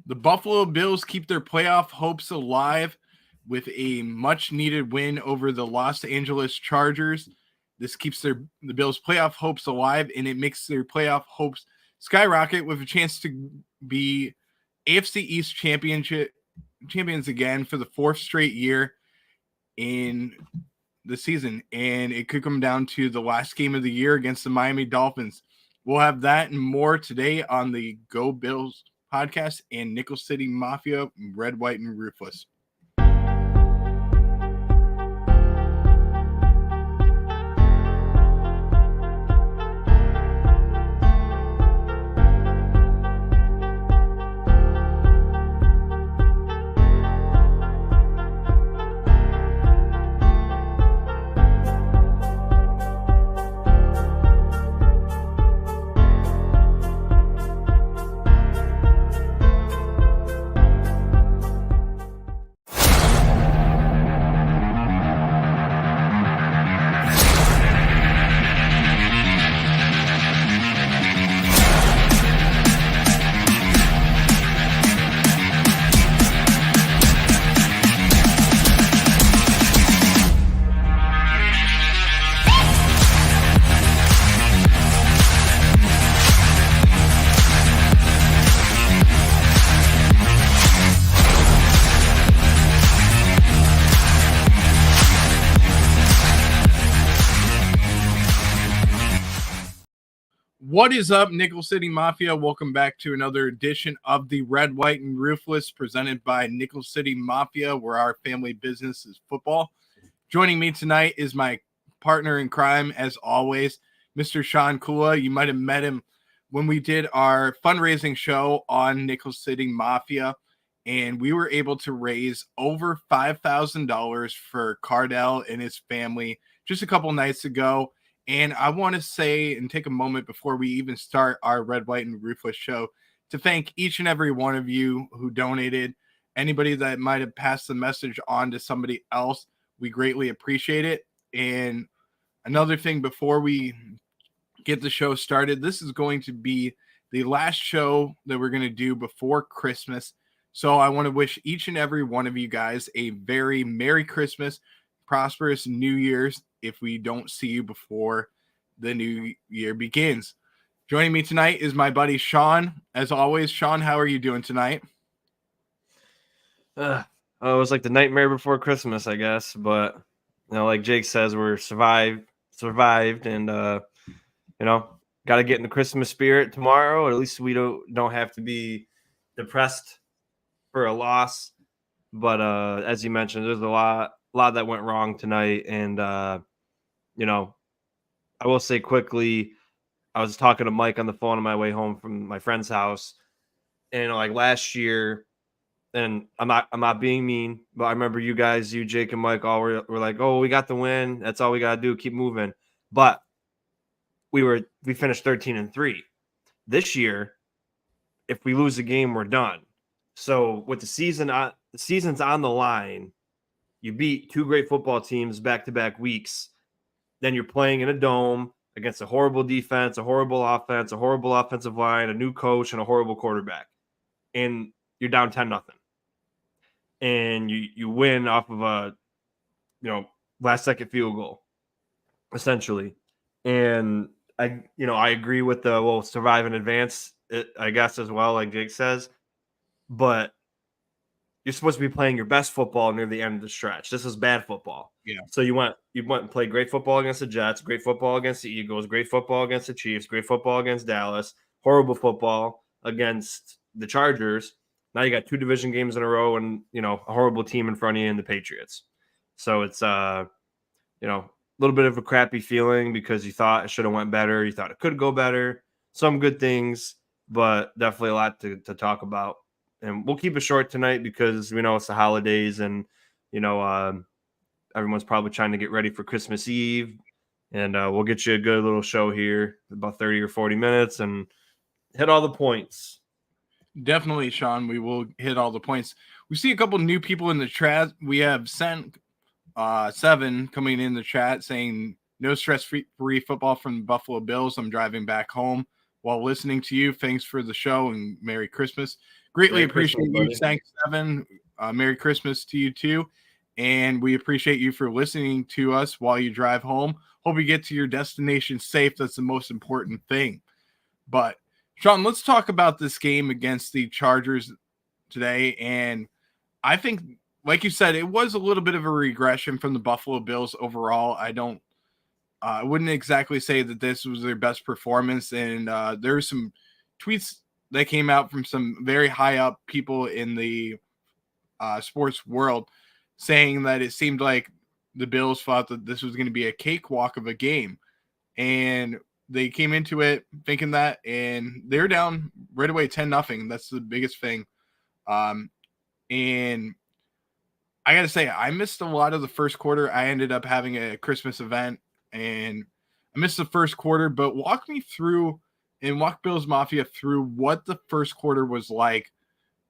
The Buffalo Bills keep their playoff hopes alive with a much-needed win over the Los Angeles Chargers. This keeps the Bills' playoff hopes alive, and it makes their playoff hopes skyrocket with a chance to be AFC East champions again for the fourth straight year in the season. And it could come down to the last game of the year against the Miami Dolphins. We'll have that and more today on the Go Bills podcast and Nickel City Mafia, Red, White, and Ruthless. What is up, Nickel City Mafia? Welcome back to another edition of the Red, White, and Ruthless presented by Nickel City Mafia, where our family business is football. Joining me tonight is my partner in crime, as always, Mr. Sean Kula. You might have met him when we did our fundraising show on Nickel City Mafia, and we were able to raise over $5,000 for Cardell and his family just a couple nights ago. And I want to say and take a moment before we even start our Red, White, and Ruthless show to thank each and every one of you who donated. Anybody that might have passed the message on to somebody else, we greatly appreciate it. And another thing before we get the show started, this is going to be the last show that we're going to do before Christmas. So I want to wish each and every one of you guys a very Merry Christmas, prosperous New Year's, if we don't see you before the new year begins. Joining me tonight is my buddy Sean. As always, Sean, how are you doing tonight? It was like the nightmare before Christmas, I guess. But like Jake says, we're survived, and got to get in the Christmas spirit tomorrow. Or at least we don't have to be depressed for a loss. But as you mentioned, there's a lot that went wrong tonight, and I will say quickly, I was talking to Mike on the phone on my way home from my friend's house, and like last year, and I'm not being mean, but I remember you guys, Jake and Mike, all were like, "Oh, we got the win. That's all we gotta do. Keep moving." But we finished 13-3. This year, if we lose the game, we're done. So with the season's on the line, you beat two great football teams back-to-back weeks. Then you're playing in a dome against a horrible defense, a horrible offense, a horrible offensive line, a new coach, and a horrible quarterback. And you're down 10-0. And you win off of a last-second field goal, essentially. And I agree with the survive in advance, I guess, as well, like Jake says. But you're supposed to be playing your best football near the end of the stretch. This is bad football. Yeah. So you went and played great football against the Jets, great football against the Eagles, great football against the Chiefs, great football against Dallas, horrible football against the Chargers. Now you got two division games in a row and, a horrible team in front of you in the Patriots. So it's, a little bit of a crappy feeling because you thought it should have went better. You thought it could go better. Some good things, but definitely a lot to talk about. And we'll keep it short tonight because we know it's the holidays and, everyone's probably trying to get ready for Christmas Eve. And we'll get you a good little show here, about 30 or 40 minutes, and hit all the points. Definitely, Sean. We will hit all the points. We see a couple new people in the chat. We have sent 7 coming in the chat saying no stress-free football from the Buffalo Bills. I'm driving back home. while listening to you. Thanks for the show and Merry Christmas. Greatly Merry appreciate Christmas, you, buddy. Stank 7. Merry Christmas to you too. And we appreciate you for listening to us while you drive home. Hope you get to your destination safe. That's the most important thing. But Sean, let's talk about this game against the Chargers today. And I think, like you said, it was a little bit of a regression from the Buffalo Bills overall. I wouldn't exactly say that this was their best performance. And there were some tweets that came out from some very high up people in the sports world saying that it seemed like the Bills thought that this was going to be a cakewalk of a game. And they came into it thinking that, and they're down right away 10-0. That's the biggest thing. And I got to say, I missed a lot of the first quarter. I ended up having a Christmas event, and I missed the first quarter, but walk me through and walk Bills Mafia through what the first quarter was like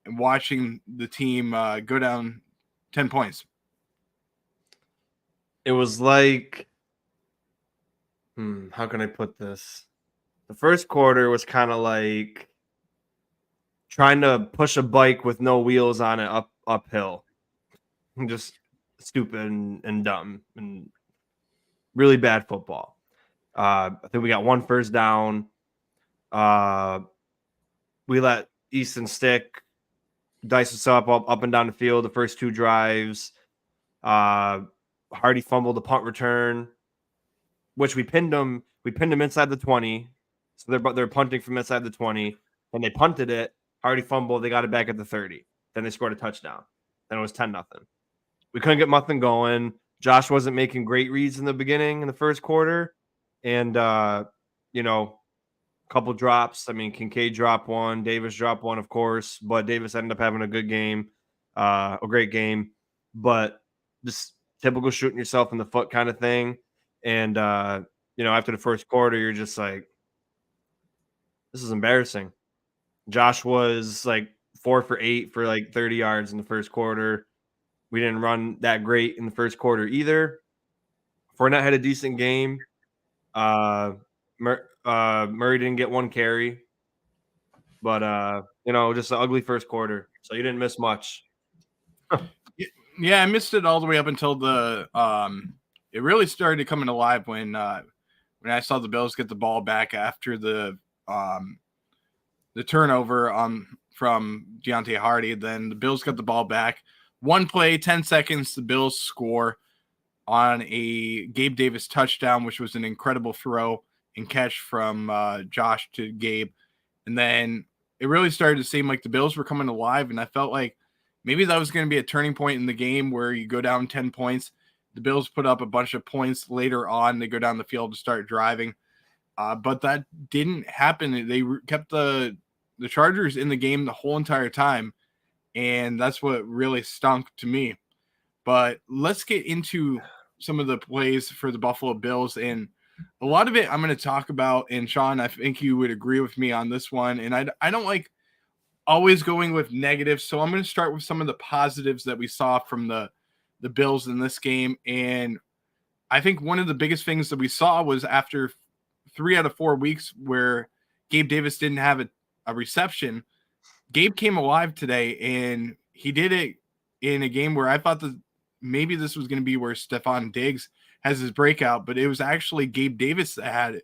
and watching the team go down 10 points. It was like, how can I put this? The first quarter was kind of like trying to push a bike with no wheels on it uphill. Just stupid and dumb and really bad football. I think we got one first down. We let Easton stick, dice us up and down the field the first two drives. Hardy fumbled the punt return, which we pinned them. We pinned them inside the 20. So they're punting from inside the 20. When they punted it, Hardy fumbled. They got it back at the 30. Then they scored a touchdown. Then it was 10-0. We couldn't get nothing going. Josh wasn't making great reads in the beginning in the first quarter. And, a couple drops. I mean, Kincaid dropped one. Davis dropped one, of course. But Davis ended up having a good game, a great game. But just typical shooting yourself in the foot kind of thing. And, after the first quarter, you're just like, this is embarrassing. Josh was like 4 for 8 for like 30 yards in the first quarter. We didn't run that great in the first quarter either. Fournette had a decent game. Murray didn't get one carry. But, just an ugly first quarter. So you didn't miss much. Yeah, I missed it all the way up until the it really started coming alive when I saw the Bills get the ball back after the turnover from Deontay Hardy. Then the Bills got the ball back. One play, 10 seconds, the Bills score on a Gabe Davis touchdown, which was an incredible throw and catch from Josh to Gabe. And then it really started to seem like the Bills were coming alive, and I felt like maybe that was going to be a turning point in the game where you go down 10 points. The Bills put up a bunch of points later on. They go down the field to start driving. But that didn't happen. They kept the Chargers in the game the whole entire time, and that's what really stunk to me. But let's get into some of the plays for the Buffalo Bills, and a lot of it I'm going to talk about. And Sean, I think you would agree with me on this one. And I don't like always going with negatives, so I'm going to start with some of the positives that we saw from the Bills in this game. And I think one of the biggest things that we saw was after 3 out of 4 weeks where Gabe Davis didn't have a reception, Gabe came alive today, and he did it in a game where I thought that maybe this was going to be where Stephon Diggs has his breakout, but it was actually Gabe Davis that had a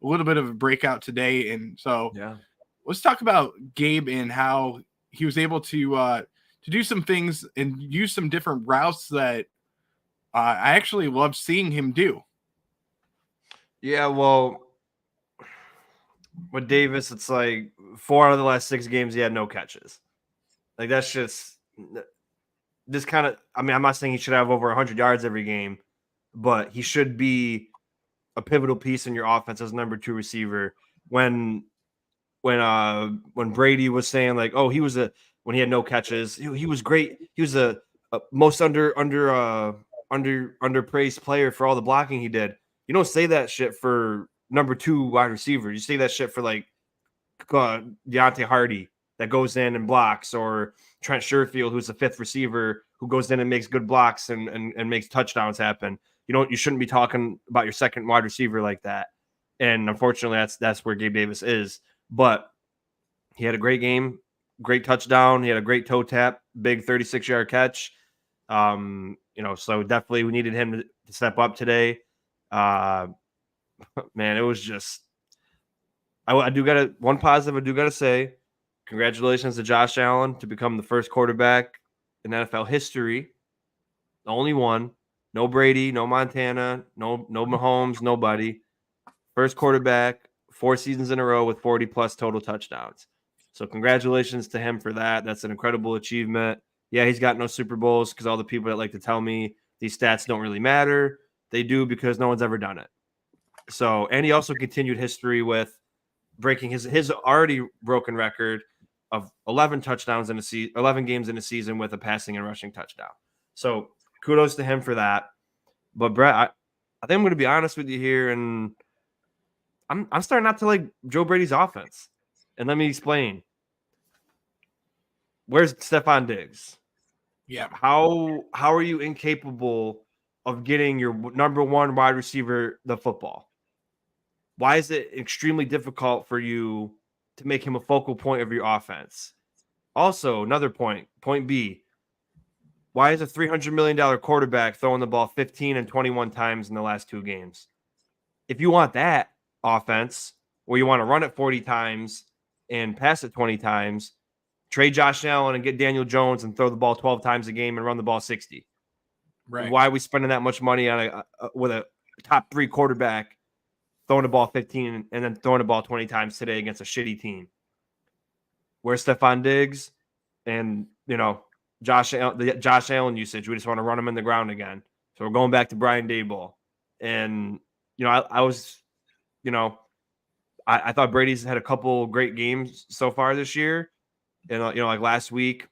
little bit of a breakout today. And so let's talk about Gabe and how he was able to do some things and use some different routes that I actually loved seeing him do. Yeah, well, with Davis, it's like 4 out of the last 6 games he had no catches. Like, that's just this kind of. I mean, I'm not saying he should have over 100 yards every game, but he should be a pivotal piece in your offense as number 2 receiver. When Brady was saying like, oh, when he had no catches, he was great. He was a most underpraised player for all the blocking he did. You don't say that shit for number 2 wide receiver. You say that shit for like Deontay Hardy that goes in and blocks, or Trent Sherfield, who's the 5th receiver who goes in and makes good blocks and makes touchdowns happen. You shouldn't be talking about your second wide receiver like that. And unfortunately, that's where Gabe Davis is. but he had a great game, great touchdown. He had a great toe tap, big 36-yard catch. So definitely we needed him to step up today. Man, it was just, I do got to, one positive I do got to say, congratulations to Josh Allen to become the first quarterback in NFL history. The only one. No Brady, no Montana, no Mahomes, nobody. First quarterback, 4 seasons in a row with 40-plus total touchdowns. So congratulations to him for that. That's an incredible achievement. Yeah, he's got no Super Bowls because all the people that like to tell me these stats don't really matter, they do because no one's ever done it. So, and he also continued history with breaking his already broken record of 11 touchdowns in 11 games in a season with a passing and rushing touchdown. So kudos to him for that. But Brett, I think I'm going to be honest with you here, and I'm starting not to like Joe Brady's offense. And let me explain. Where's Stephon Diggs? Yeah. How are you incapable of getting your number one wide receiver the football? Why is it extremely difficult for you to make him a focal point of your offense? Also, another point B, why is a $300 million quarterback throwing the ball 15 and 21 times in the last 2 games? If you want that offense where you want to run it 40 times and pass it 20 times, trade Josh Allen and get Daniel Jones and throw the ball 12 times a game and run the ball 60. Right. Why are we spending that much money on with a top 3 quarterback throwing the ball 15 and then throwing the ball 20 times today against a shitty team? Where's Stephon Diggs and, Josh Allen usage? We just want to run him in the ground again. So we're going back to Brian Daboll. And, I thought Brady's had a couple great games so far this year. And, like last week,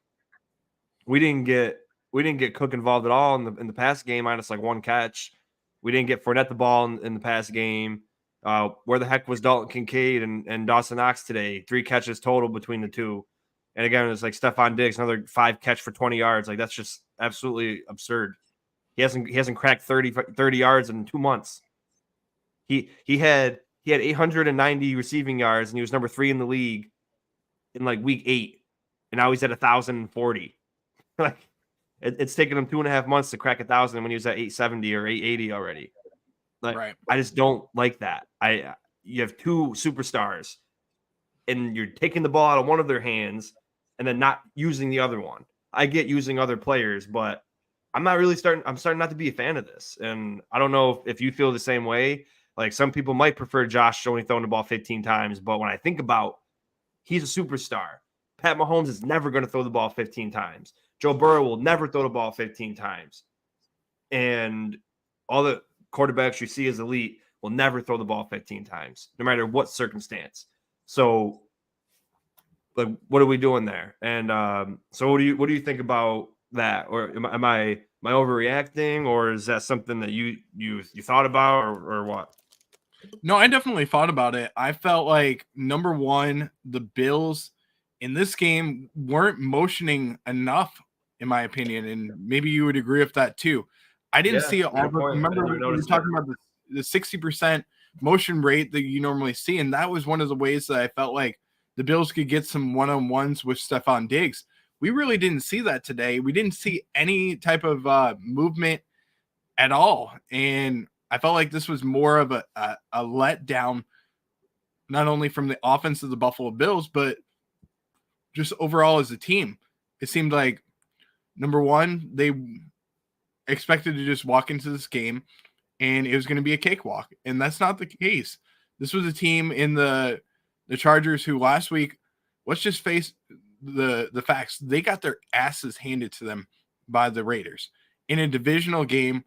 we didn't get Cook involved at all in the pass game, minus like 1 catch. We didn't get Fournette the ball in the pass game. Where the heck was Dalton Kincaid and Dawson Knox today? 3 catches total between the two. And again, it's like Stephon Diggs, another 5 catch for 20 yards. Like, that's just absolutely absurd. He hasn't cracked 30 yards in 2 months. He had 890 receiving yards, and he was number 3 in the league in like week 8. And now he's at 1,040. Like, it's taken him 2.5 months to crack 1,000 when he was at 870 or 880 already. Like, right. I just don't like that. You have 2 superstars, and you're taking the ball out of one of their hands and then not using the other one. I get using other players, but I'm starting not to be a fan of this. And I don't know if you feel the same way. Like, some people might prefer Josh only throwing the ball 15 times, but when I think about he's a superstar, Pat Mahomes is never going to throw the ball 15 times. Joe Burrow will never throw the ball 15 times. And all the quarterbacks you see as elite will never throw the ball 15 times, no matter what circumstance. So, like, what are we doing there? And so what do you think about that? Or am I overreacting, or is that something that you thought about, or what? No, I definitely thought about it. I felt like, number one, the Bills in this game weren't motioning enough, in my opinion, and maybe you would agree with that too. I didn't see all. Remember, we were talking about the 60% motion rate that you normally see, and that was one of the ways that I felt like the Bills could get some one-on-ones with Stephon Diggs. We really didn't see that today. We didn't see any type of movement at all, and I felt like this was more of a letdown, not only from the offense of the Buffalo Bills, but just overall as a team. It seemed like, number one, they expected to just walk into this game and it was going to be a cakewalk, and that's not the case. This was a team in the Chargers who last week, let's just face the facts, they got their asses handed to them by the Raiders in a divisional game.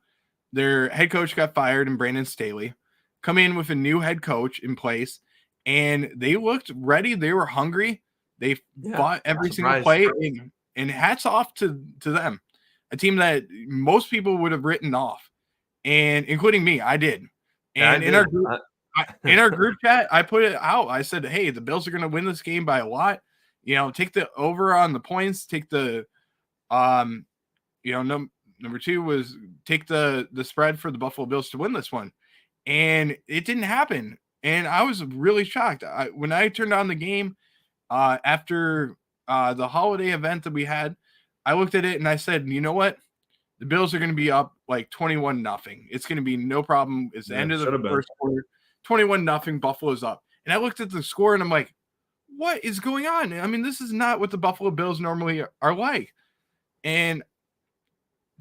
Their head coach got fired, and Brandon Staley come in with a new head coach in place, and they looked ready. They were hungry. They fought every single play, and hats off to them. A team that most people would have written off, and including me, I did. And in our group chat, I put it out. I said, "Hey, the Bills are going to win this game by a lot. Take the over on the points. Take the, number 2 was take the spread for the Buffalo Bills to win this one." And it didn't happen. And I was really shocked. When I turned on the game after the holiday event that we had, I looked at it and I said, you know what? The Bills are going to be up like 21-0. It's going to be no problem. It's the end of the first quarter. 21-0. Buffalo's up. And I looked at the score and I'm like, what is going on? I mean, this is not what the Buffalo Bills normally are like. And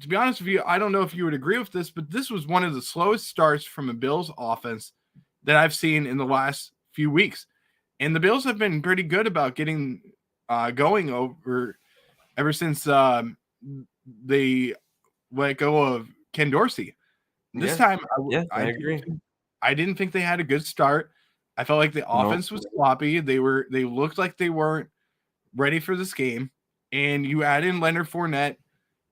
to be honest with you, I don't know if you would agree with this, but this was one of the slowest starts from a Bills offense that I've seen in the last few weeks. And the Bills have been pretty good about getting going over ever since they let go of Ken Dorsey. This time, I agree. I didn't think they had a good start. I felt like the offense was sloppy. They looked like they weren't ready for this game. And you add in Leonard Fournette,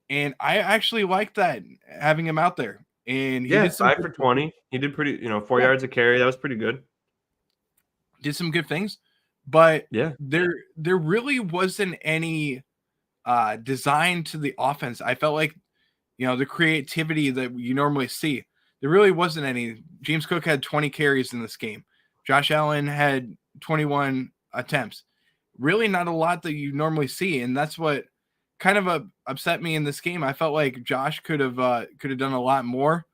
and I actually liked that, having him out there. And he did 5 for 20. He did pretty, 4 yards a carry. That was pretty good. Did some good things, but there really wasn't any design to the offense. I felt like, the creativity that you normally see, there really wasn't any. James Cook had 20 carries in this game. Josh Allen had 21 attempts. Really not a lot that you normally see, and that's what kind of upset me in this game. I felt like Josh could have done a lot more,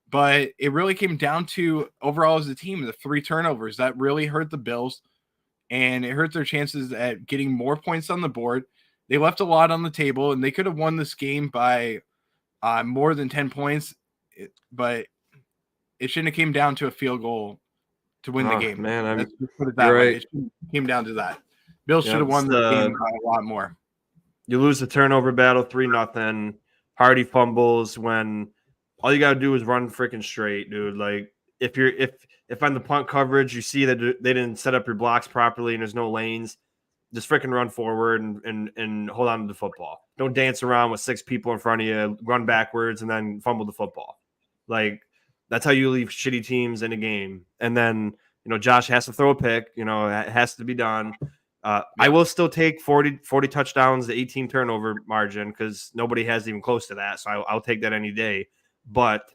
but it really came down to, overall as a team, the 3 turnovers that really hurt the Bills, and it hurt their chances at getting more points on the board. They left a lot on the table, and they could have won this game by more than 10 points, but it shouldn't have came down to a field goal to win the game. Man, let's put it that way. It came down to that. Bills should have won the game by a lot more. You lose the turnover battle 3-0. Hardy fumbles when all you got to do is run freaking straight, dude. Like if on the punt coverage you see that they didn't set up your blocks properly and there's no lanes, just freaking run forward and hold on to the football. Don't dance around with 6 people in front of you, run backwards and then fumble the football. Like, that's how you leave shitty teams in a game. And then, Josh has to throw a pick. It has to be done. I will still take 40 touchdowns, the 18 turnover margin, because nobody has even close to that. So I'll take that any day. But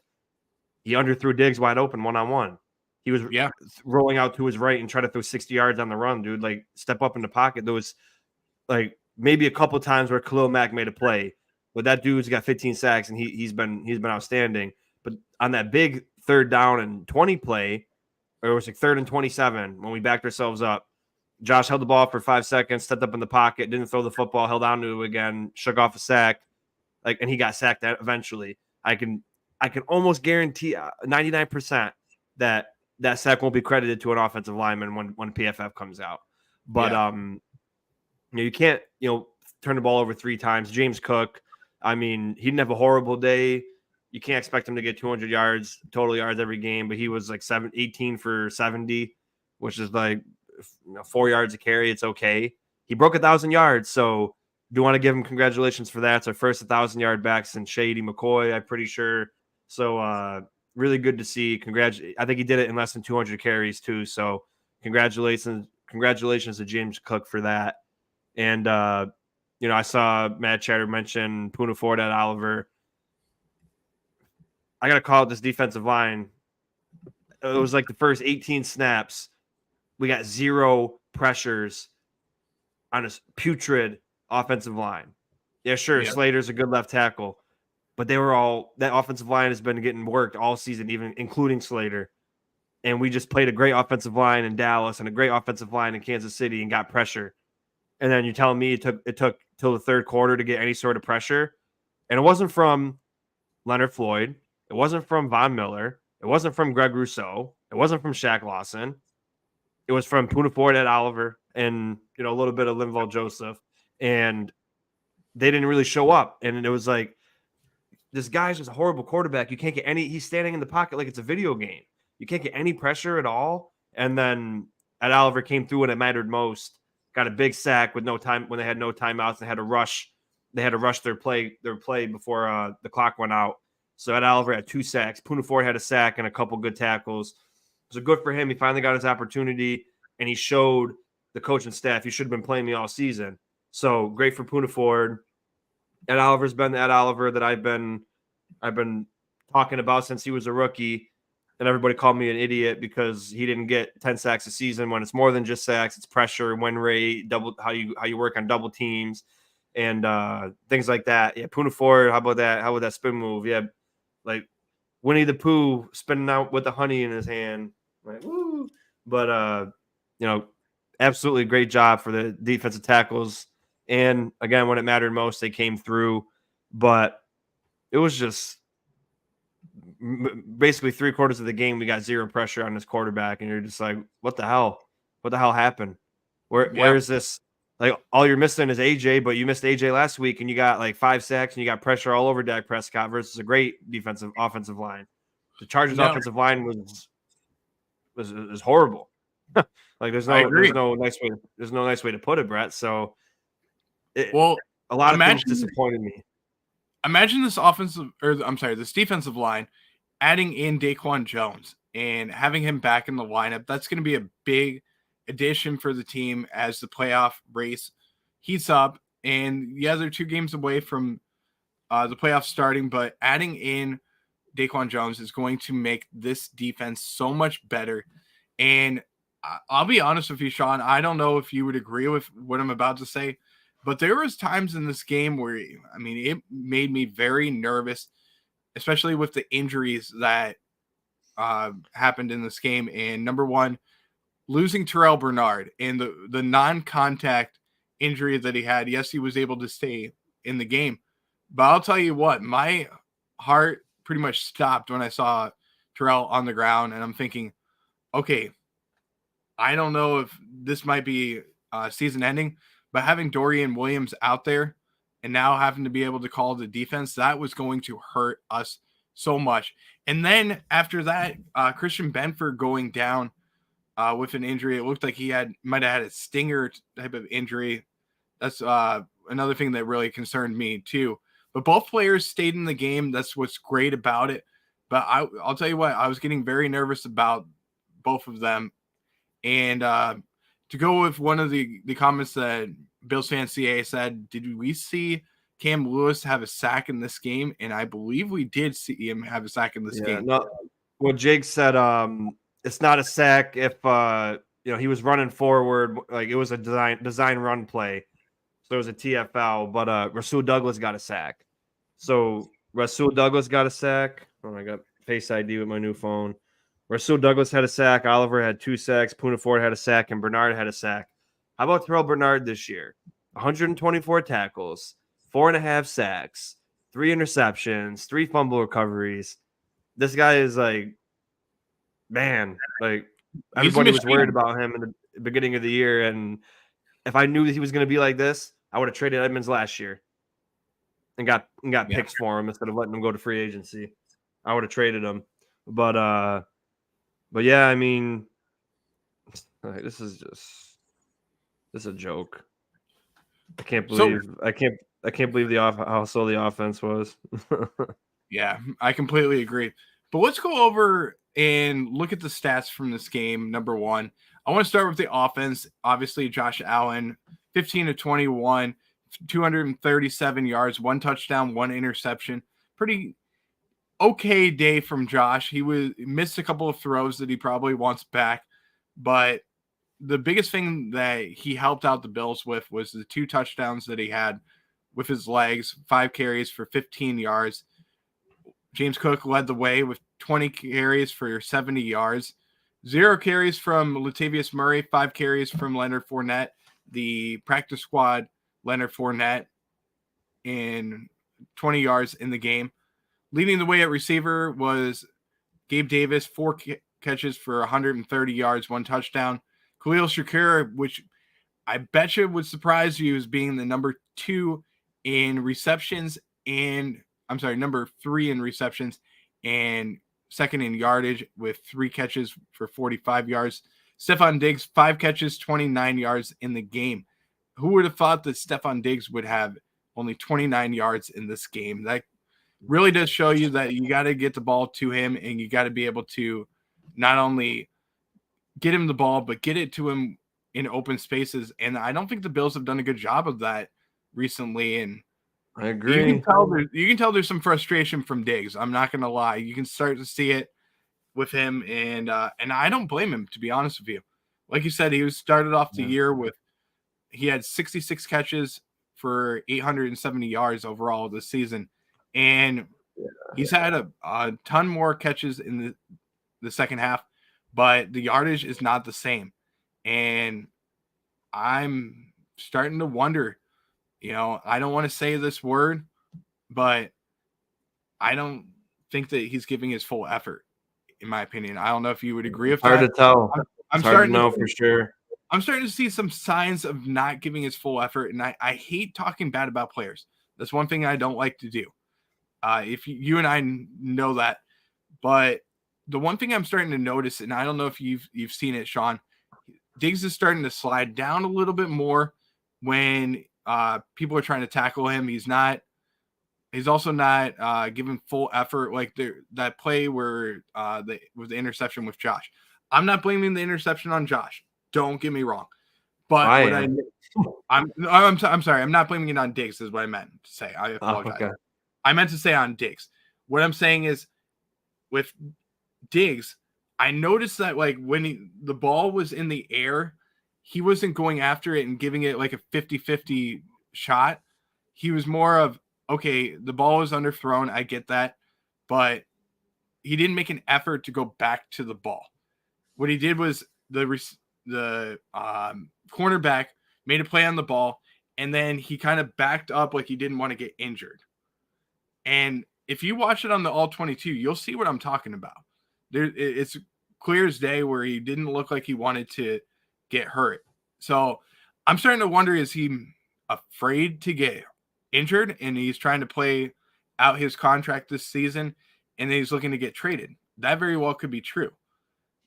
he underthrew Diggs wide open one-on-one. He was rolling out to his right and try to throw 60 yards on the run, dude. Like, step up in the pocket. There was, like, maybe a couple times where Khalil Mack made a play, but that dude's got 15 sacks and he's been outstanding. But on that big 3rd down and 20 play, or it was like 3rd and 27 when we backed ourselves up, Josh held the ball for 5 seconds, stepped up in the pocket, didn't throw the football, held on to it again, shook off a sack, and he got sacked eventually. I can almost guarantee 99% that sack won't be credited to an offensive lineman when PFF comes out. But you can't turn the ball over 3 times. James Cook, I mean, he didn't have a horrible day. You can't expect him to get 200 yards, total yards every game, but he was like 18 for 70, which is like 4 yards a carry. It's okay. He broke 1,000 yards, so do want to give him congratulations for that. It's our first 1,000-yard back since Shady McCoy, I'm pretty sure. So really good to see. I think he did it in less than 200 carries too. So congratulations to James Cook for that. And I saw Matt Chatter mention Poona Ford at Oliver. I got to call it this defensive line. It was like the first 18 snaps. We got 0 pressures on a putrid offensive line. Yeah, sure, Slater's a good left tackle, but that offensive line has been getting worked all season, even including Slater. And we just played a great offensive line in Dallas and a great offensive line in Kansas City and got pressure. And then you're telling me it took till the 3rd quarter to get any sort of pressure. And it wasn't from Leonard Floyd. It wasn't from Von Miller. It wasn't from Greg Rousseau. It wasn't from Shaq Lawson. It was from Poona Ford at Oliver and, a little bit of Linval Joseph. And they didn't really show up. And it was like, this guy's just a horrible quarterback. You can't get he's standing in the pocket like it's a video game. You can't get any pressure at all. And then at Oliver came through when it mattered most. Got a big sack with no time, when they had no timeouts. They had to rush their play before the clock went out. So Ed Oliver had 2 sacks. Poona Ford had a sack and a couple good tackles. So good for him. He finally got his opportunity, and he showed the coaching staff he should have been playing me all season. So great for Poona Ford. Ed Oliver's been the Ed Oliver that I've been talking about since he was a rookie. and everybody called me an idiot because he didn't get 10 sacks a season when it's more than just sacks. It's pressure, win rate, double how you work on double teams, and things like that. Yeah, Puna Ford, how about that? How about that spin move? Yeah, like Winnie the Pooh spinning out with the honey in his hand. Like, woo. But absolutely great job for the defensive tackles. And again, when it mattered most, they came through. But it was just basically 3/4 of the game, we got zero pressure on this quarterback, and you're just like, what the hell? What the hell happened? Where is this? Like, all you're missing is AJ, but you missed AJ last week, and you got like 5 sacks, and you got pressure all over Dak Prescott versus a great offensive line. The Chargers' offensive line was horrible. Like, there's no nice way to put it, Brett. So, a lot of things disappointed me. Imagine this this defensive line adding in Daquan Jones and having him back in the lineup. That's going to be a big addition for the team as the playoff race heats up. And yeah, they're 2 games away from the playoffs starting, but adding in Daquan Jones is going to make this defense so much better. And I'll be honest with you, Sean, I don't know if you would agree with what I'm about to say, but there was times in this game where, I mean, it made me very nervous, especially with the injuries that happened in this game. And number one, losing Terrell Bernard and the non-contact injury that he had. Yes, he was able to stay in the game, but I'll tell you what, my heart pretty much stopped when I saw Terrell on the ground, and I'm thinking, okay, I don't know if this might be season ending, but having Dorian Williams out there and now having to be able to call the defense, that was going to hurt us so much. And then after that, Christian Benford going down with an injury, it looked like he might have had a stinger type of injury. That's another thing that really concerned me too. But both players stayed in the game. That's what's great about it. But I'll tell you what, I was getting very nervous about both of them. And to go with one of the comments that Bills fan CA said, did we see Cam Lewis have a sack in this game? And I believe we did see him have a sack in this game. No, well, Jake said it's not a sack if he was running forward, like it was a design run play. So it was a TFL, but Rasul Douglas got a sack. So Rasul Douglas got a sack. Oh, I got Face ID with my new phone. Rasul Douglas had a sack. Oliver had 2 sacks. Puna Ford had a sack, and Bernard had a sack. How about Terrell Bernard this year? 124 tackles, 4.5 sacks, 3 interceptions, 3 fumble recoveries. This guy is like, man, like everybody was worried about him in the beginning of the year. And if I knew that he was going to be like this, I would have traded Edmonds last year and got picks for him instead of letting him go to free agency. I would have traded him. But yeah, I mean, this is a joke. I can't believe how slow the offense was. Yeah, I completely agree. But let's go over and look at the stats from this game. Number one, I want to start with the offense. Obviously, Josh Allen, 15 to 21, 237 yards, 1 touchdown, 1 interception. Pretty okay day from Josh. He missed a couple of throws that he probably wants back, but the biggest thing that he helped out the Bills with was the 2 touchdowns that he had with his legs, 5 carries for 15 yards. James Cook led the way with 20 carries for 70 yards. 0 carries from Latavius Murray, 5 carries from Leonard Fournette, the practice squad Leonard Fournette, and 20 yards in the game. Leading the way at receiver was Gabe Davis, 4 catches for 130 yards, 1 touchdown. Khalil Shakir, which I bet you would surprise you as being the number 2 in receptions number 3 in receptions and 2nd in yardage with 3 catches for 45 yards. Stephon Diggs, 5 catches, 29 yards in the game. Who would have thought that Stephon Diggs would have only 29 yards in this game? That really does show you that you got to get the ball to him, and you got to be able to not only get him the ball, but get it to him in open spaces. And I don't think the Bills have done a good job of that recently. And I agree. You can tell there's some frustration from Diggs. I'm not going to lie. You can start to see it. with him, and I don't blame him, to be honest with you. Like you said, he was started off the year with he had 66 catches for 870 yards overall this season, and he's had a ton more catches in the second half, but the yardage is not the same, and I'm starting to wonder. I don't want to say this word, but I don't think that he's giving his full effort, in my opinion. I don't know if you would agree with Hard that. to tell. I'm it's hard starting to know for sure. I'm starting to see some signs of not giving his full effort, and I hate talking bad about players. That's one thing I don't like to do. If you and I know that, but the one thing I'm starting to notice, and I don't know if you've seen it, Sean, Diggs is starting to slide down a little bit more when people are trying to tackle him. He's also not giving full effort, like that play where with the interception with Josh. I'm not blaming the interception on Josh. Don't get me wrong, but I'm sorry. I'm not blaming it on Diggs. Is what I meant to say. I apologize. Okay. I meant to say on Diggs. What I'm saying is with Diggs, I noticed that like when the ball was in the air, he wasn't going after it and giving it like a 50-50 shot. He was more of, okay, the ball is underthrown. I get that. But he didn't make an effort to go back to the ball. What he did was the cornerback made a play on the ball, and then he kind of backed up like he didn't want to get injured. And if you watch it on the All 22, you'll see what I'm talking about. It's clear as day where he didn't look like he wanted to get hurt. So I'm starting to wonder, is he afraid to get injured and he's trying to play out his contract this season and then he's looking to get traded? That very well could be true.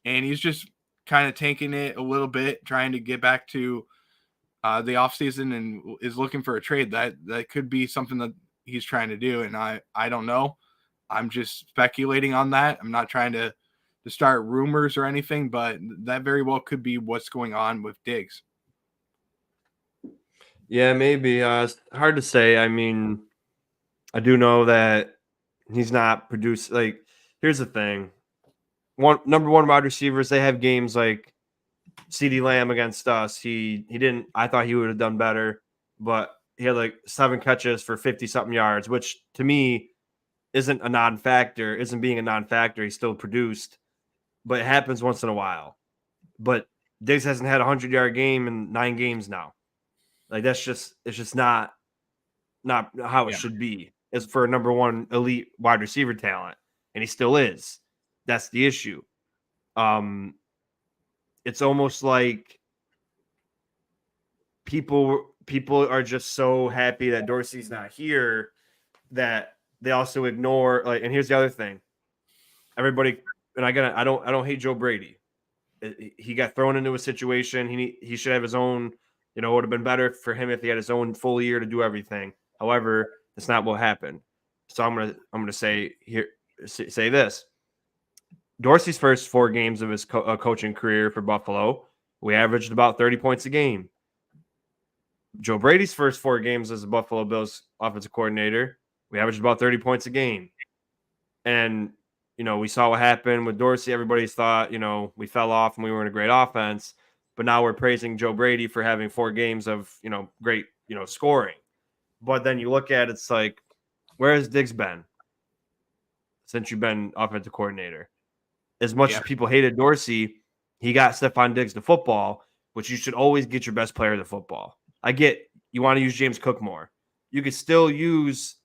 And he's just kind of tanking it a little bit, trying to get back to the offseason and is looking for a trade. That could be something that he's trying to do. And I don't know. I'm just speculating on that. I'm not trying to start rumors or anything, but that very well could be what's going on with Diggs. Yeah, maybe. It's hard to say. I mean, I do know that he's not produced. Like, here's the thing. Number one wide receivers, they have games like CeeDee Lamb against us. He didn't. I thought he would have done better, but he had like 7 catches for 50-something yards, which to me isn't a non-factor. Isn't being a non-factor. He still produced, but it happens once in a while. But Diggs hasn't had a 100-yard game in 9 games now. Like it's just not how it should be. As for a number one elite wide receiver talent, and he still is. That's the issue. It's almost like people are just so happy that Dorsey's not here that they also ignore, like, and here's the other thing. Everybody, and I don't hate Joe Brady. He got thrown into a situation. He should have his own, it would have been better for him if he had his own full year to do everything. However, that's not what happened. So I'm gonna say this. Dorsey's first 4 games of his coaching career for Buffalo, we averaged about 30 points a game. Joe Brady's first 4 games as a Buffalo Bills offensive coordinator, we averaged about 30 points a game. And, we saw what happened with Dorsey. Everybody's thought, we fell off and we were in a great offense. But now we're praising Joe Brady for having 4 games of, great, scoring. But then you look at it, it's like, where has Diggs been since you've been offensive coordinator? As much as people hated Dorsey, he got Stephon Diggs to football, which you should always get your best player to football. I get you want to use James Cook more. You could still use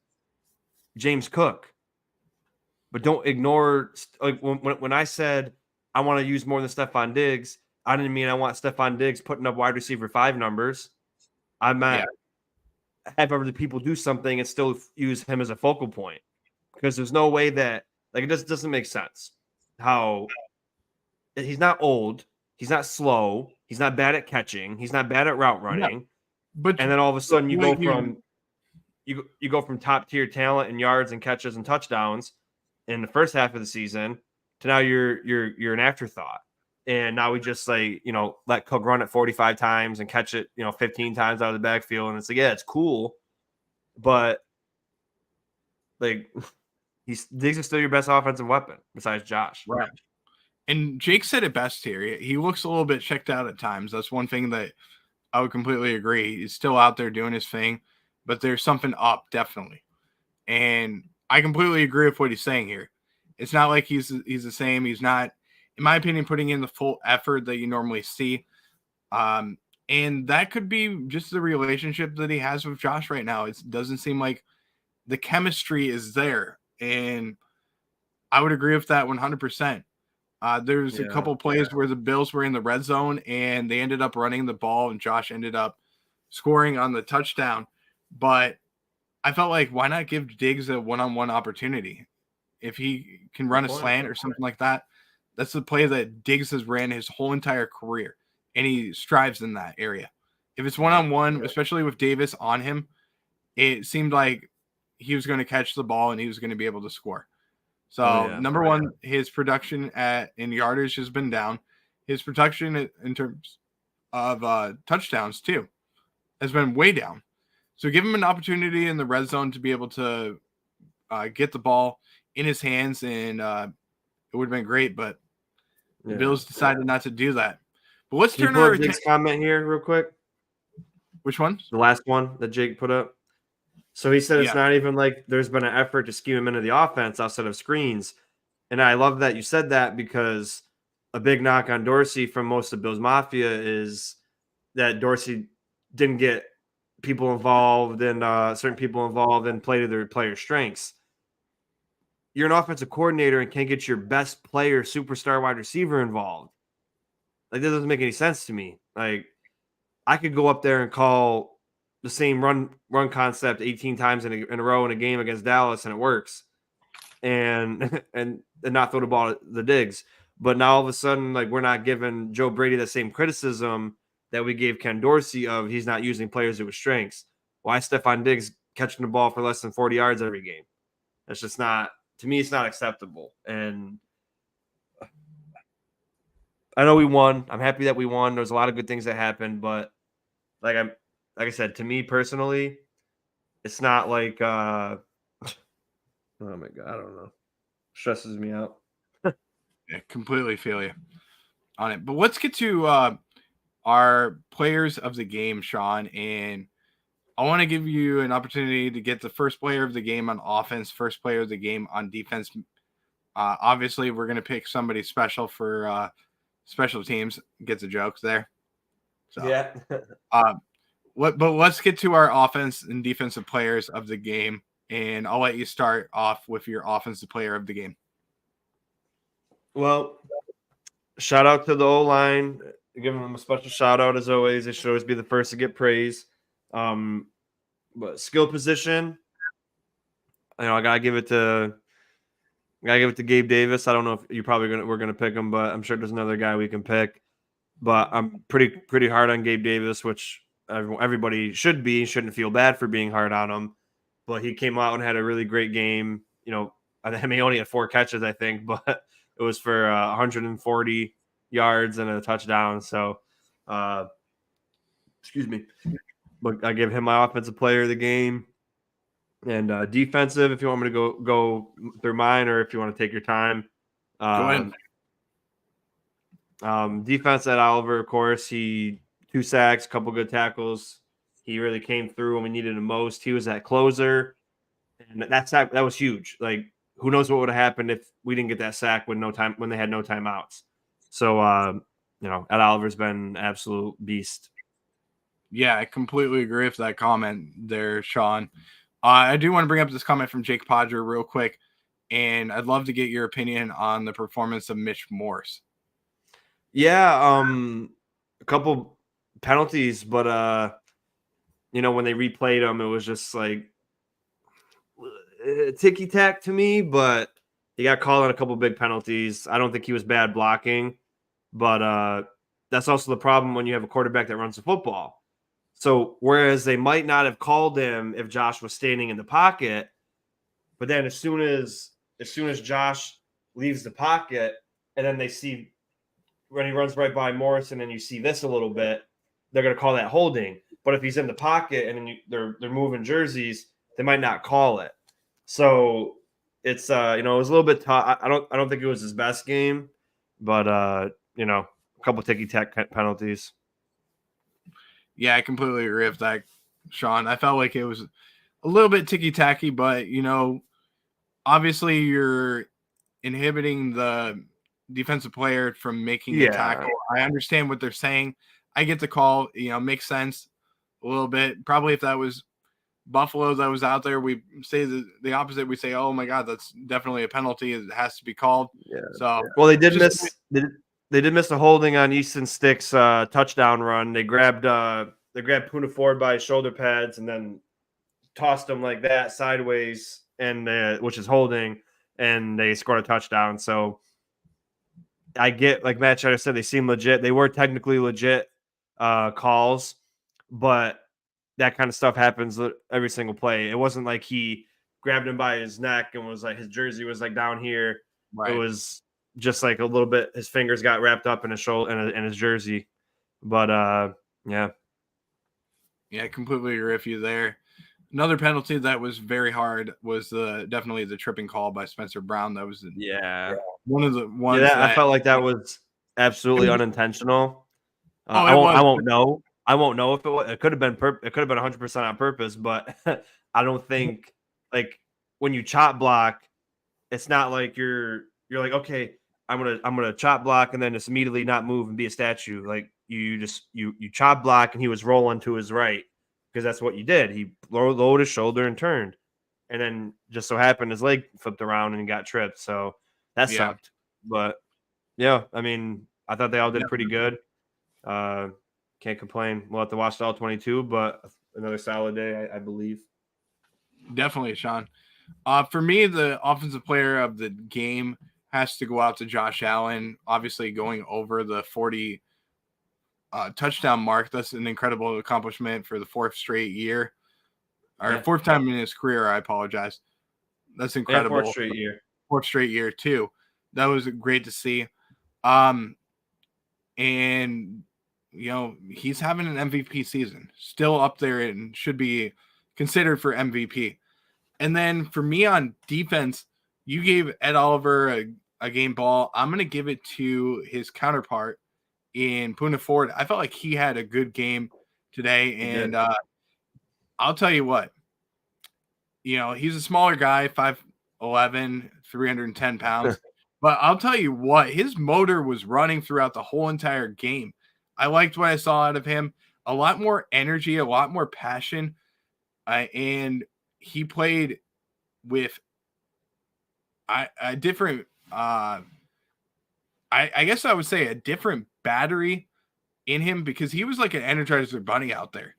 James Cook, but don't ignore. Like when I said I want to use more than Stephon Diggs, I didn't mean I want Stephon Diggs putting up wide receiver 5 numbers. I meant have other people do something and still use him as a focal point, because there's no way that, like, it doesn't make sense. How he's not old, he's not slow, he's not bad at catching, he's not bad at route running, but and then all of a sudden you go from top tier talent and yards and catches and touchdowns in the first half of the season to now you're an afterthought. And now we just let Cook run it 45 times and catch it 15 times out of the backfield, and it's like, yeah, it's cool, but like Diggs is still your best offensive weapon besides Josh. Right. And Jake said it best here. He looks a little bit checked out at times. That's one thing that I would completely agree. He's still out there doing his thing, but there's something up, definitely. And I completely agree with what he's saying here. It's not like he's the same. He's not, in my opinion, putting in the full effort that you normally see. And that could be just the relationship that he has with Josh right now. It doesn't seem like the chemistry is there. And I would agree with that 100%. There's a couple plays where the Bills were in the red zone and they ended up running the ball and Josh ended up scoring on the touchdown. But I felt like, why not give Diggs a one-on-one opportunity? If he can run a slant or something like that, that's the play that Diggs has ran his whole entire career, and he strives in that area. If it's one-on-one, especially with Davis on him, it seemed like he was going to catch the ball and he was going to be able to score. So, number one, his production in yardage has been down. His production in terms of touchdowns, too, has been way down. So give him an opportunity in the red zone to be able to get the ball in his hands, and it would have been great, but the Bills decided not to do that. But let's turn our attention. Comment here real quick. Which one? The last one that Jake put up. So he said it's not even like there's been an effort to scheme him into the offense outside of screens. And I love that you said that, because a big knock on Dorsey from most of Bills Mafia is that Dorsey didn't get people involved and certain people involved and play to their player strengths. You're an offensive coordinator and can't get your best player, superstar wide receiver involved. Like, that doesn't make any sense to me. Like, I could go up there and call the same run concept 18 times in a row in a game against Dallas, and it works, and not throw the ball at the Diggs. But now all of a sudden, like, we're not giving Joe Brady the same criticism that we gave Ken Dorsey of he's not using players with strengths. Why Stephon Diggs catching the ball for less than 40 yards every game? That's just not, to me, it's not acceptable. And I know we won. I'm happy that we won. There's a lot of good things that happened, but like I said, to me personally, it's not like oh my God, I don't know. Stresses me out. Yeah, completely feel you on it. But let's get to our players of the game, Sean, and I want to give you an opportunity to get the first player of the game on offense, first player of the game on defense. Obviously, we're going to pick somebody special for special teams. Gets a joke there. So, yeah. But let's get to our offense and defensive players of the game, and I'll let you start off with your offensive player of the game. Well, shout out to the O-line. Giving them a special shout out as always. They should always be the first to get praise. But skill position, I gotta give it to Gabe Davis. I don't know if we're gonna pick him, but I'm sure there's another guy we can pick. But I'm pretty hard on Gabe Davis, which everybody should be. Shouldn't feel bad for being hard on him. But he came out and had a really great game. I mean, he only had 4 catches, I think, but it was for 140 yards and a touchdown. So, excuse me. But I give him my offensive player of the game. And defensive, if you want me to go through mine, or if you want to take your time. Go ahead. Defense at Oliver, of course. He 2 sacks, a couple good tackles. He really came through when we needed him most. He was that closer. And that was huge. Like, who knows what would have happened if we didn't get that sack when they had no timeouts. So, Ed Oliver's been an absolute beast. Yeah, I completely agree with that comment there, Sean. I do want to bring up this comment from Jake Podger real quick, and I'd love to get your opinion on the performance of Mitch Morse. Yeah, a couple penalties, but when they replayed them, it was just like ticky-tack to me, but he got called on a couple big penalties. I don't think he was bad blocking, but that's also the problem when you have a quarterback that runs the football. So whereas they might not have called him if Josh was standing in the pocket, but then as soon as Josh leaves the pocket and then they see when he runs right by Morrison and you see this a little bit, they're going to call that holding. But if he's in the pocket and then they're moving jerseys, they might not call it. So it's it was a little bit tough. I don't think it was his best game, but a couple ticky-tack penalties. Yeah, I completely agree with that, Sean. I felt like it was a little bit ticky-tacky, but, obviously you're inhibiting the defensive player from making the tackle. I understand what they're saying. I get the call, makes sense a little bit. Probably if that was Buffalo that was out there, we say the opposite. We say, oh my God, that's definitely a penalty. It has to be called. Yeah. So, well, they did miss. They did miss the holding on Easton Stick's touchdown run. They grabbed Puna Ford by his shoulder pads and then tossed him like that sideways, and which is holding, and they scored a touchdown. So I get, like Matt Cheddar said, they seem legit. They were technically legit calls, but that kind of stuff happens every single play. It wasn't like he grabbed him by his neck and was like his jersey was like down here. right. It was just like a little bit. His fingers got wrapped up in his shoulder and his jersey. But yeah, I completely agree with you there. Another penalty that was very hard was definitely the tripping call by Spencer Brown. That was one of the ones that I felt like that was absolutely unintentional. I won't know. I won't know if it was. It could have been. It could have been 100% on purpose, but I don't think, like, when you chop block, it's not like you're like, okay, I'm gonna chop block and then just immediately not move and be a statue. Like, you chop block and he was rolling to his right because that's what you did. He lowered his shoulder and turned, and then just so happened his leg flipped around and he got tripped. So that sucked. But yeah, I mean, I thought they all did pretty good. Can't complain. We'll have to watch the all 22, but another solid day, I believe. Definitely, Sean. For me, the offensive player of the game has to go out to Josh Allen. Obviously, going over the 40 touchdown mark. That's an incredible accomplishment for the fourth straight year. Or fourth time in his career, I apologize. That's incredible. And fourth straight year, too. That was great to see. And he's having an MVP season, still up there and should be considered for MVP. And then for me on defense, you gave Ed Oliver a game ball. I'm going to give it to his counterpart in Puna Ford. I felt like he had a good game today. And I'll tell you what, he's a smaller guy, 5'11", 310 pounds. But I'll tell you what, his motor was running throughout the whole entire game. I liked what I saw out of him. A lot more energy, a lot more passion. And he played with a different, I guess I would say a different battery in him, because he was like an Energizer bunny out there.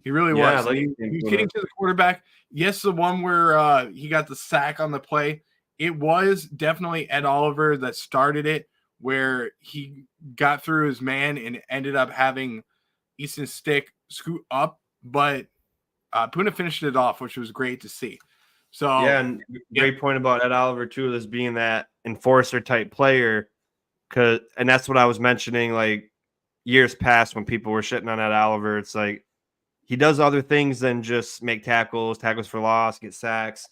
He really was. He was getting to the quarterback. Yes, the one where he got the sack on the play. It was definitely Ed Oliver that started it, where he got through his man and ended up having Easton Stick scoot up. But Puna finished it off, which was great to see. So and great point about Ed Oliver too, this being that enforcer type player, and that's what I was mentioning, like years past when people were shitting on Ed Oliver. It's like he does other things than just make tackles for loss, get sacks.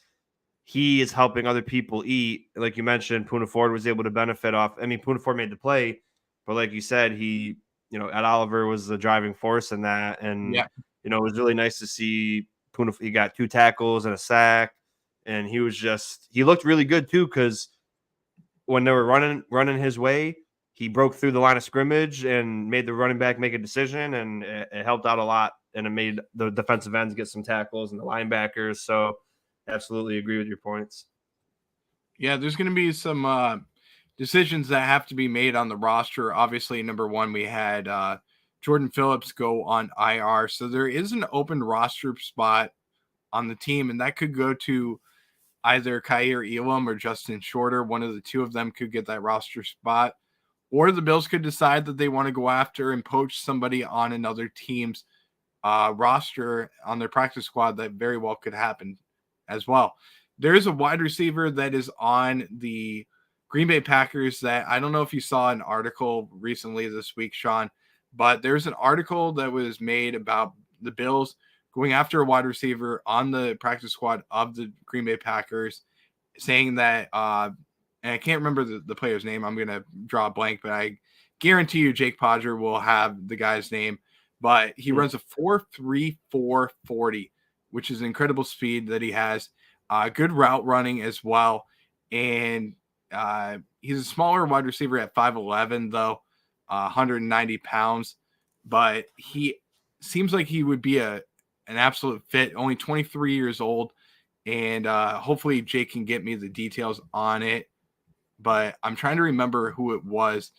He is helping other people eat. Like you mentioned, Puna Ford was able to benefit off. I mean, Puna Ford made the play, but like you said, Ed Oliver was the driving force in that. And, it was really nice to see Puna. He got 2 tackles and a sack, and he looked really good too, because when they were running his way, he broke through the line of scrimmage and made the running back make a decision, and it helped out a lot, and it made the defensive ends get some tackles and the linebackers. So absolutely agree with your points. Yeah, there's going to be some decisions that have to be made on the roster. Obviously, number one, we had Jordan Phillips go on IR. So there is an open roster spot on the team, and that could go to either Kaiir Elam or Justin Shorter. One of the two of them could get that roster spot. Or the Bills could decide that they want to go after and poach somebody on another team's roster on their practice squad. That very well could happen as well. There is a wide receiver that is on the Green Bay Packers that I don't know if you saw an article recently this week, Sean, but there's an article that was made about the Bills going after a wide receiver on the practice squad of the Green Bay Packers, saying that and I can't remember the player's name. I'm going to draw a blank, but I guarantee you Jake Podger will have the guy's name. But he runs a 4.34 40, which is incredible speed that he has. Good route running as well. And he's a smaller wide receiver at 5'11", though, 190 pounds. But he seems like he would be an absolute fit, only 23 years old. And hopefully Jake can get me the details on it. But I'm trying to remember who it was.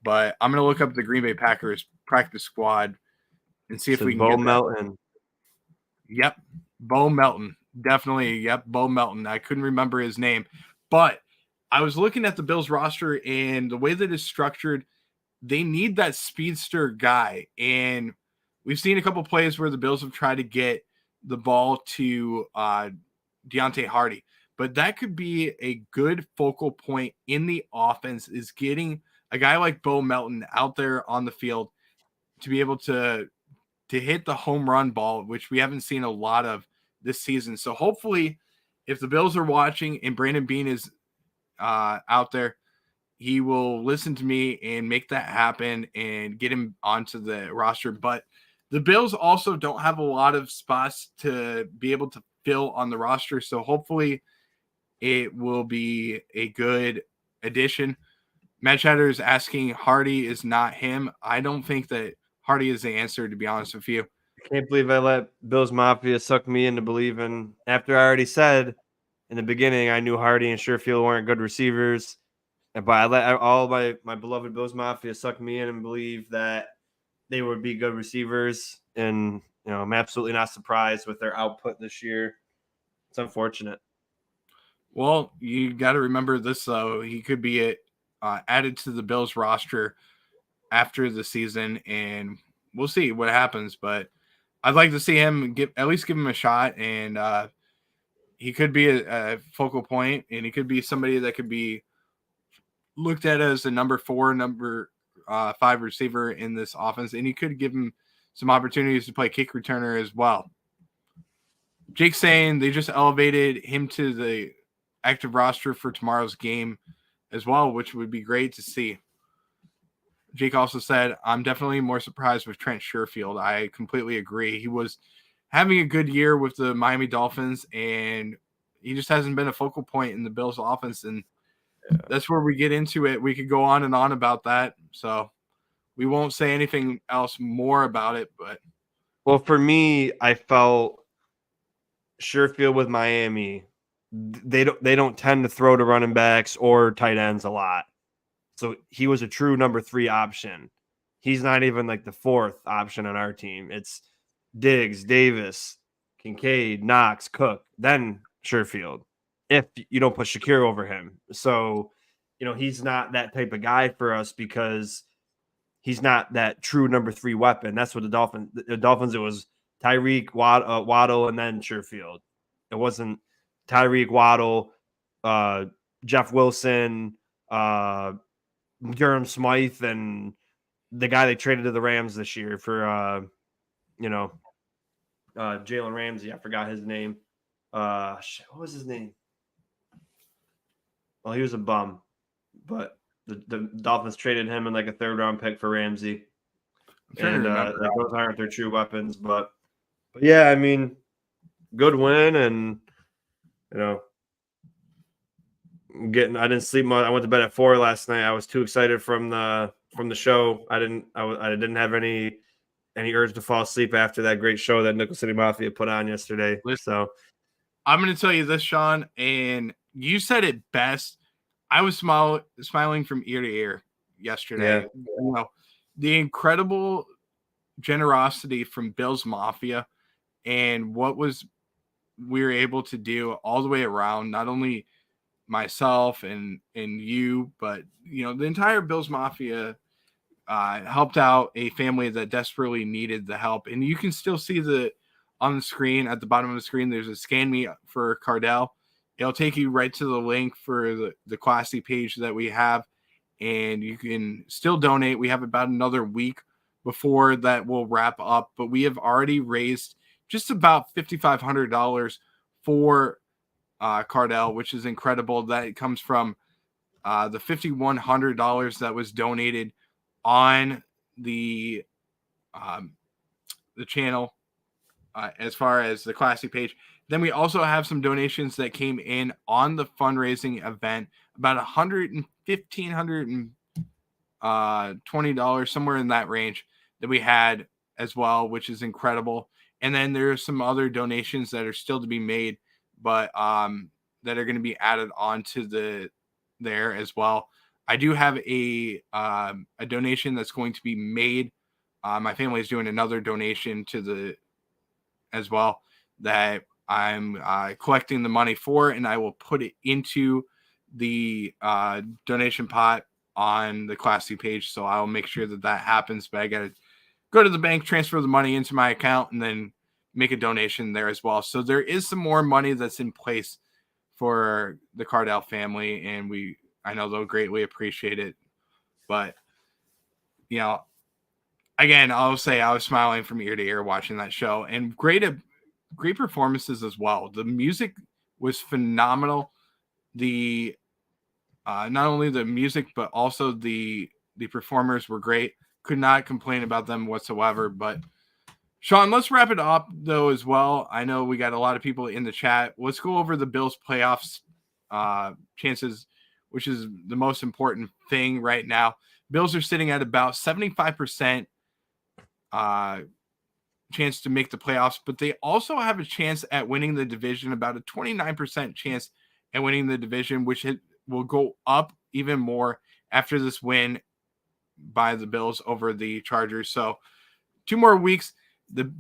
But I'm going to look up the Green Bay Packers practice squad and see if we can Bo get Melton. Yep, Bo Melton. Definitely, yep, Bo Melton. I couldn't remember his name. But I was looking at the Bills roster, and the way that it's structured, they need that speedster guy. And we've seen a couple plays where the Bills have tried to get the ball to Deontay Hardy. But that could be a good focal point in the offense, is getting a guy like Bo Melton out there on the field to be able to hit the home run ball, which we haven't seen a lot of this season. So hopefully, if the Bills are watching and Brandon Beane is out there, he will listen to me and make that happen and get him onto the roster. But the Bills also don't have a lot of spots to be able to fill on the roster. So hopefully it will be a good addition. Matt Chatter is asking, Hardy is not him. I don't think that Hardy is the answer, to be honest with you. I can't believe I let Bills Mafia suck me into believing, after I already said in the beginning I knew Hardy and Sherfield weren't good receivers. But I let all my beloved Bills Mafia suck me in and believe that they would be good receivers. And, I'm absolutely not surprised with their output this year. It's unfortunate. Well, you got to remember this, though. He could be added to the Bills roster after the season, and we'll see what happens. But I'd like to see him at least give him a shot, and he could be a focal point, and he could be somebody that could be looked at as a number 4, number 5 receiver in this offense, and he could give him some opportunities to play kick returner as well. Jake's saying they just elevated him to the active roster for tomorrow's game as well, which would be great to see. Jake also said, I'm definitely more surprised with Trent Sherfield. I completely agree. He was having a good year with the Miami Dolphins, and he just hasn't been a focal point in the Bills offense. And that's where we get into it. We could go on and on about that. So we won't say anything else more about it. But well, for me, I felt Sherfield with Miami, they don't tend to throw to running backs or tight ends a lot. So he was a true number 3 option. He's not even like the 4th option on our team. It's Diggs, Davis, Kincaid, Knox, Cook, then Sherfield, if you don't put Shakir over him. So, he's not that type of guy for us because he's not that true number 3 weapon. That's what the Dolphins, it was Tyreek, Waddle, and then Sherfield. It wasn't Tyreek, Waddle, Jeff Wilson, Durham Smythe, and the guy they traded to the Rams this year for, Jalen Ramsey. I forgot his name. What was his name? Well, he was a bum, but the Dolphins traded him in like a 3rd-round pick for Ramsey. And those aren't their true weapons. But yeah, I mean, good win, and I didn't sleep much. I went to bed at 4 last night. I was too excited from the show. I didn't have any urge to fall asleep after that great show that Nickel City Mafia put on yesterday. So I'm going to tell you this, Sean, and you said it best. I was smiling from ear to ear yesterday. Yeah. The incredible generosity from Bills Mafia and what we were able to do all the way around, not only myself and you, but the entire Bills Mafia helped out a family that desperately needed the help. And you can still see on the screen, at the bottom of the screen, there's a scan me for Cardell. It'll take you right to the link for the Classy page that we have, and you can still donate. We have about another week before that will wrap up, but we have already raised just about $5,500 for Cardell, which is incredible. That it comes from the $5,100 that was donated on the channel as far as the Classy page. Then we also have some donations that came in on the fundraising event, about $115, $120, somewhere in that range that we had as well, which is incredible. And then there's some other donations that are still to be made, but that are going to be added onto there as well. I do have a donation that's going to be made. My family is doing another donation as well that I'm collecting the money for, and I will put it into the donation pot on the Classy page. So I'll make sure that happens, but I got to go to the bank, transfer the money into my account, and then make a donation there as well. So there is some more money that's in place for the Cardell family, and I know they'll greatly appreciate it. But, again, I'll say I was smiling from ear to ear watching that show, and great performances as well. The music was phenomenal. Not only the music, but also the performers were great. Could not complain about them whatsoever. But Sean, let's wrap it up though as well. I know we got a lot of people in the chat. Let's go over the Bills playoffs chances, which is the most important thing right now. Bills are sitting at about 75% chance to make the playoffs, but they also have a chance at winning the division, about a 29% chance at winning the division, which will go up even more after this win by the Bills over the Chargers. So 2 more weeks. The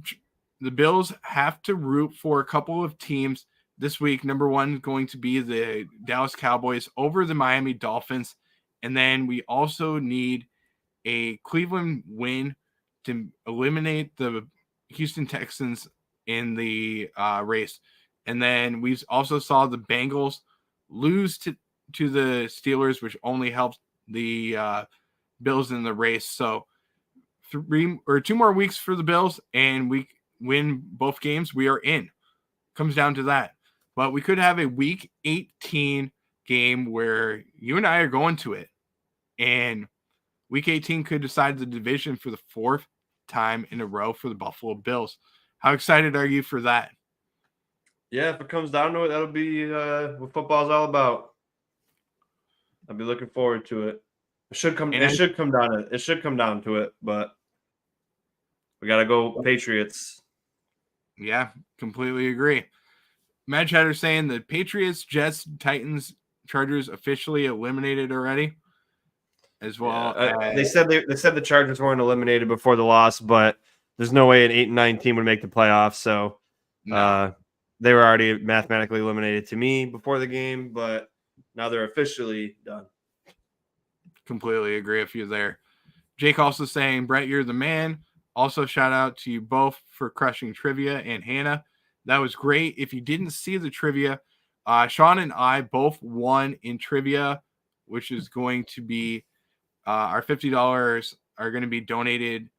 Bills have to root for a couple of teams this week. Number 1 going to be the Dallas Cowboys over the Miami Dolphins. And then we also need a Cleveland win to eliminate the Houston Texans in the race. And then we also saw the Bengals lose to the Steelers, which only helped the Bills in the race. So 2 more weeks for the Bills, and we win both games, we are in. Comes down to that. But we could have a week 18 game where you and I are going to it, and week 18 could decide the division for the 4th time in a row for the Buffalo Bills. How excited are you for that? Yeah, if it comes down to it, that'll be what football's all about. I'll be looking forward to it. It should come down to it, but we gotta go Patriots. Yeah, completely agree. Mad Chatter saying the Patriots, Jets, Titans, Chargers officially eliminated already. As well, they said the Chargers weren't eliminated before the loss, but there's no way an 8-9 team would make the playoffs. So they were already mathematically eliminated to me before the game, but now they're officially done. Completely agree with you there. Jake also saying, Brett, you're the man. Also, shout out to you both for crushing trivia, and Hannah. That was great. If you didn't see the trivia, Sean and I both won in trivia, which is going to be our $50 are going to be donated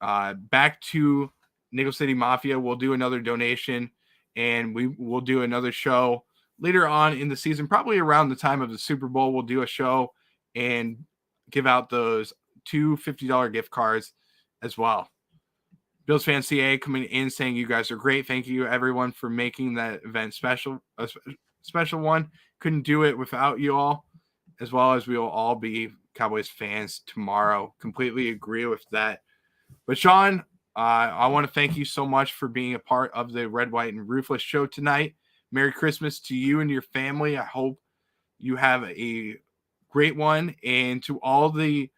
back to Nickel City Mafia. We'll do another donation, and we will do another show later on in the season, probably around the time of the Super Bowl. We'll do a show and give out those 2 $50 gift cards as well. Bills Fan CA coming in saying you guys are great. Thank you everyone for making that event special, a special one. Couldn't do it without you all, as well as we will all be Cowboys fans tomorrow. Completely agree with that. But Sean, I want to thank you so much for being a part of the Red, White, and Ruthless show tonight. Merry Christmas to you and your family. I hope you have a great one. And to all the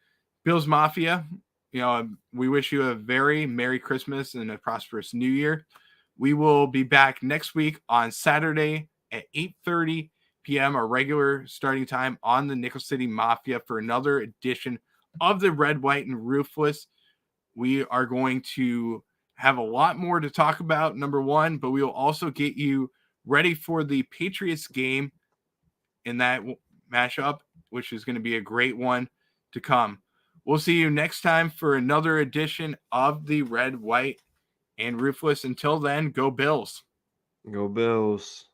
Bills Mafia, we wish you a very Merry Christmas and a prosperous New Year. We will be back next week on Saturday at 8:30 p.m., our regular starting time on the Nickel City Mafia for another edition of the Red, White, and Ruthless. We are going to have a lot more to talk about, number 1, but we will also get you ready for the Patriots game in that matchup, which is going to be a great one to come. We'll see you next time for another edition of the Red, White, and Ruthless. Until then, go Bills. Go Bills.